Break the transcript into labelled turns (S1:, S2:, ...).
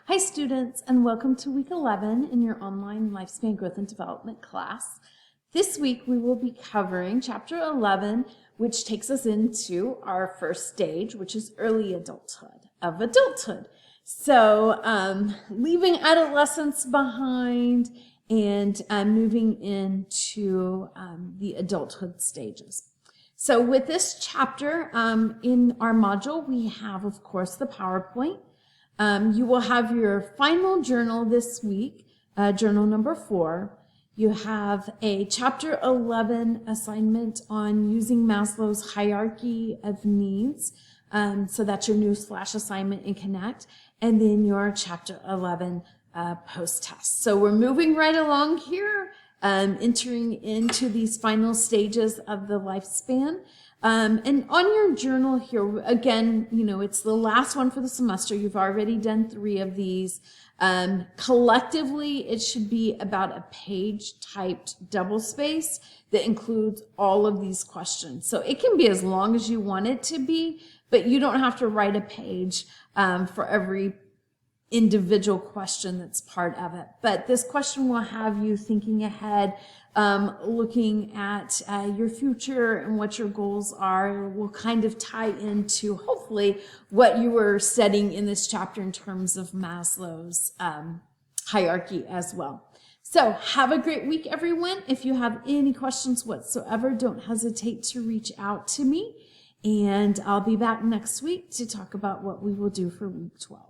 S1: Hi students, and welcome to week 11 in your online lifespan growth and development class. This week we will be covering chapter 11, which takes us into our first stage, which is early adulthood. So leaving adolescence behind and moving into the adulthood stages. So with this chapter in our module, we have, of course, the PowerPoint. You will have your final journal this week, journal number 4. You have a chapter 11 assignment on using Maslow's hierarchy of needs. So that's your Newsflash assignment in Connect. And then your chapter 11 post-test. So we're moving right along here, entering into these final stages of the lifespan. And on your journal here, again, it's the last one for the semester. You've already done 3 of these. Collectively, it should be about a page typed doublespace that includes all of these questions. So it can be as long as you want it to be, but you don't have to write a page for every individual question that's part of it. But this question will have you thinking ahead, looking at your future and what your goals are. It will kind of tie into, hopefully, what you were studying in this chapter in terms of Maslow's hierarchy as well. So have a great week, everyone. If you have any questions whatsoever, don't hesitate to reach out to me. And I'll be back next week to talk about what we will do for week 12.